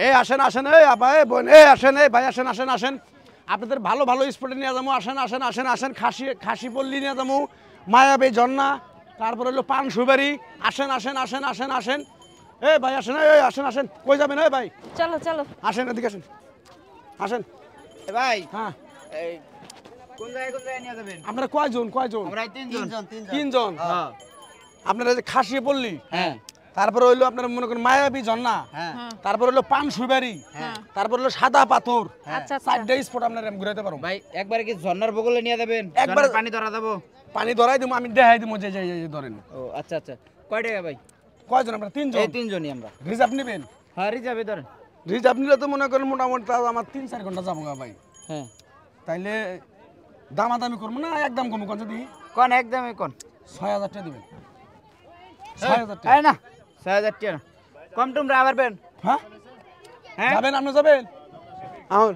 এই আসেন আসেন, এই ভাই বোন, এই আসেন, এই ভাই আসেন আসেন আসেন, আপনাদের ভালো ভালো স্পটে নিয়ে যাবো। আসেন আসেন আসেন আসেন, খাসি পল্লী নিয়ে যাবো, মায়াবী ঝর্ণা, তারপর হলো পান সুবারি। আসেন আসেন আসেন আসেন আসেন, এই ভাই আসেন, এই আসেন আসেন, কই যাবেন? এই ভাই চলো চলো আসেন, এদিকে আসেন, আসেন ভাই। হ্যাঁ, এই কোন জায়গায় নিয়ে যাবেন? আপনারা কয়জন কয়জন? আমরা তিনজন। তিনজন। হ্যাঁ আপনারা যে খাসি পল্লী, হ্যাঁ তারপরে হইলো আপনারা মনে করেন মায়াবী ঝর্ণা, হ্যাঁ তারপর হলো পান সুবারি, হ্যাঁ তারপর হলো সাদা পাথর। আচ্ছা আচ্ছা চারটা স্পট আপনারা ঘুরাইতে পারো। ভাই একবারে কি ঝর্ণার বগলে নিয়ে যাবেন? একবার একবার পানি ধরা দেবো। পানি ধরাই দিব, আমি দেখাই দিব যে ধরেন। ও আচ্ছা আচ্ছা, কয় টাকা ভাই? কয়জন আপনারা? তিনজন। এই তিনজনই আমরা। রিজার্ভ নেবেন? হ্যাঁ রিজার্ভে ধরেন। রিজার্ভ নিলে তো মনে করেন মোটামুটি তাও আমার 3-4 ঘন্টা যাবো গা ভাই। হ্যাঁ তাইলে দামাদামি করবো না একদম কম কোন? যদি কোন একদমই কোন 6,000 টাকা দিবেন। 6,000 টাকা। এই না 6000 টাকা না, কম টুমরা আবার বেন। হ্যাঁ হ্যাঁ যাবেন, আপনি যাবেন? আমার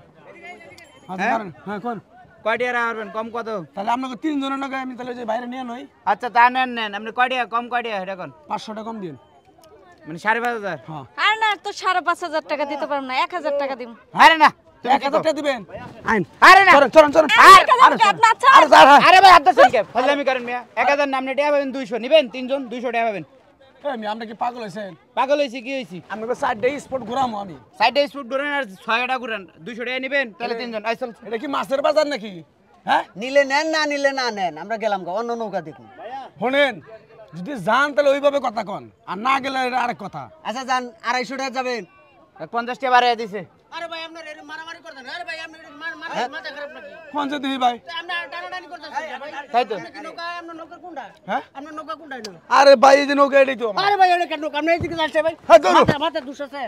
হ্যাঁ? হ্যাঁ কোন? কয় টাকা আবার কম কত? তাহলে আপনাকে 3 জনের নাকি আমি তাহলে যে বাইরে নিয়ে নই আচ্ছা তা নেন নেন, আপনি কয় টাকা কম, কয় টাকা এটা কোন? 500 টাকা কম দিন। মানে 5,500। হ্যাঁ আর না তো 5,500 টাকা দিতে পারবো না, 1,000 টাকা দিব। আরে না 1000 টাকা দিবেন। আইন, আরে না চলেন চলেন চলেন। আরে ভাই আদা সেল কে ফাজলামি করেন মিয়া। 1000 নাম নেটে পাবেন, 200 নিবেন, তিনজন 200 টাকা পাবেন। আমি আপনি কি পাগল হয়েছেন? পাগল হইছি কি হইছি? আপনাকে 4 স্পট ঘুরামো আমি। সাইডে স্পুট ধরেন আর 6 টাকা ঘুরান, 200 টাকা নিবেন তাহলে তিনজন। আই চল। এটা কি মাছের বাজার নাকি? হ্যাঁ নিলে নেন, না নিলে না নেন, আমরা গেলাম গা অন্য নৌকা দেখুন। শোনেন, যদি যান তাহলে ওইভাবে কথা কন, আর না গেলে এটা আরেক কথা। আচ্ছা যান, 250 টাকা যাবেন। 50 টাকা বাড়ায় দিছে। আরে ভাই আপনার এরকম মারামারি করতেন, আরে ভাই আপনি মাথা খারাপ নাকি? কোন যে দিহি ভাই? আমরা টানাটানি করতেছি ভাই। তাই তো। আপনি কি নৌকা, আপনার নৌকা কোনটা? হ্যাঁ আপনার নৌকা কোনটা না? আরে ভাই এই যে নৌকা এটাই তো আমার। আরে ভাই ওটা কেন নৌকা? আপনি এইদিকে যাচ্ছে ভাই। হ্যাঁ, ধরো। মাথা দুষ আছে।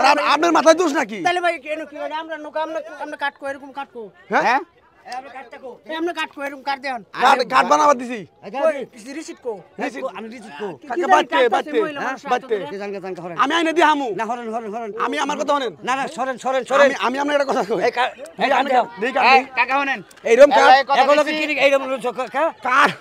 আর আপনার মাথায় দোষ নাকি? তাহলে ভাই কেন কি হয়? আমরা নৌকা আমরা কাটকো, এরকম কাটকো। হ্যাঁ হ্যাঁ আমরা কাটতাকো। আমরা কাটকো, এরকম কাট দেন। কাঠ বানাবার দিছি। রিসিট কো। রিসিট? আমি রিসিট কো। কাকা বাচ্চে বাচ্চে বাচ্চে জান জান হরেন। আমি আইনে দি হামু। না হরেন হরেন হরেন। আমি আমার কথা শুনেন। না না সরেন সরেন আমি সরেন। আমি আপনার একটা কথা কই। এই এই আমি দেই কাঠ এই দেই। কাকা শুনেন, এইরকম কাঠ, এই কথা এখন বেশি। কি এইরকম কাঠ,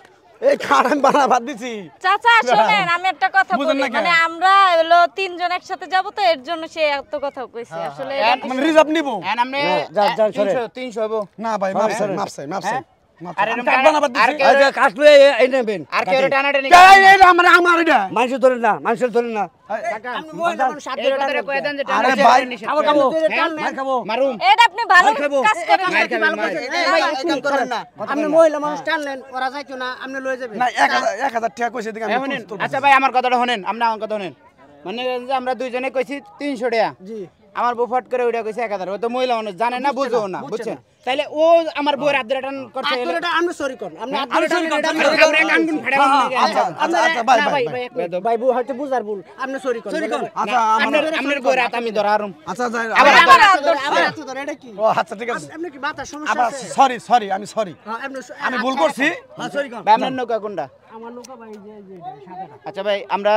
এই কাঠ আমি বানাবার দিছি। চাচা শুনেন, আমি একটা কথা বুঝেন বলি, না কেন? মানে আমরা হলো তিনজন একসাথে যাব তো এর জন্য সে এত কথা কইছে আসলে এটা মানে রিজার্ভ নিব এন আপনি যান, যান, সরে। 300 হবো। না ভাই, মাপ চাই মাপ চাই মাপ চাই। আর আমি এরকম কাঠ বানাবার আর দিছি। কেউ- আচ্ছা কাজ লয়ে এই নেবেন। আর কেউ টানাটানি এই এই আমার আমার এটা। মানুষ ধরেন না, মানুষের ধরেন না। আপনি মহিলা মানুষ সাথে কথা কয়ে দেন যে আরে টানাটানি ভাই, নিষেধ খাবো করেন। খাবো হ্যাঁ? মার খাবো। মারুম। এটা আপনি ভালো খাবো। কাজ করেন। মার খাবেন, মার। ভাই কাম করেন না। আপনি মহিলা মানুষ টানলেন, ওরা যাইতো না, আপনি লয়ে যাবেন। না 1000 টাকা কইছে দিকে আমি হ্যাঁ, শুনেন। তুলবো। আচ্ছা ভাই আমার কথাটা শুনেন, আপনি আমার কথা শুনেন। মানে যে আমরা দুইজনে কইছি 300 টাকা, জি আমার বউ ফট করে ওইটা কইছে 1000। ও তো মহিলা মানুষ জানে না, বুঝো না, বুঝছেন? তাইলে ও আমার বউয়ের আদ্রা টান করছে। আদরটা আমরা সরি কোন। আপনি আমি আদরটা সরি কোন, আমি আমরা সরি কোন। কান গুন ফাড়া হ্যাঁ, লাগে। আচ্ছা আচ্ছা আচ্ছা ভাই ভাই ভাই। ভাই বউ হয়তো বুঝার ভুল। আপনি সরি কোন। সরি কোন। আচ্ছা আমার আপনার বউয়ের হাত আমি ধরা আরম। আচ্ছা যাই। আবার আমার হাত ধরছে। আমার হাত ধরে এটা কি? ও আচ্ছা ঠিক আছে। আপনি কি বাতার সমস্যা আবার আছে? সরি সরি, আমি সরি, হ্যাঁ, আপনি আমি ভুল করছি। হ্যাঁ সরি কোন। ভাই আপনার নৌকা কোনটা? আমার নৌকা ভাই যে সাদাটা। আচ্ছা ভাই আমরা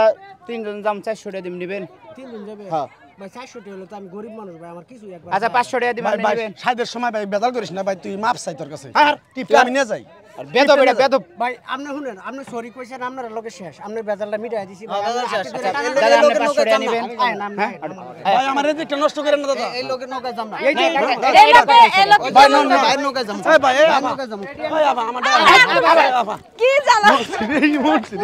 তিনজন যাম, 400 টাকা দিম নিবেন? তিন দিন যাবে। হ্যাঁ। ভাই 400 টাকা হলো তো আমি গরিব মানুষ ভাই, আমার কিছু একবার। আচ্ছা 500 টাকা দিবেন ভাই ভাই নিবেন? সাইদের সময় ভাই বেজাল করিস না ভাই, তুই মাপ চাই তোর কাছে। আর টিপটা আমি নিয়ে যাই। আর বেদব এটা বেদব। ভাই আপনি শুনেন, আপনি সরি কইছেন, আপনার লগে শেষ। আপনি বেজালটা মিটাই দিছি ভাই। বেজাল শেষ। আপনি আচ্ছা, টানা- দাদা, এই আপনি লোকের 500 টাকা নিবেন? আয় না, হ্যাঁ? ভাই আমার রেজিকটা নষ্ট করেন না দাদা। এই লোকের নৌকায় যাম না। এই যে- এই লোকে ভাই না না ভাই নৌকায় যাম। এই ভাই এই ভাই আবা নৌকায় যাম। এই আবা আমার কি জ্বালা। এই মুহূর্তে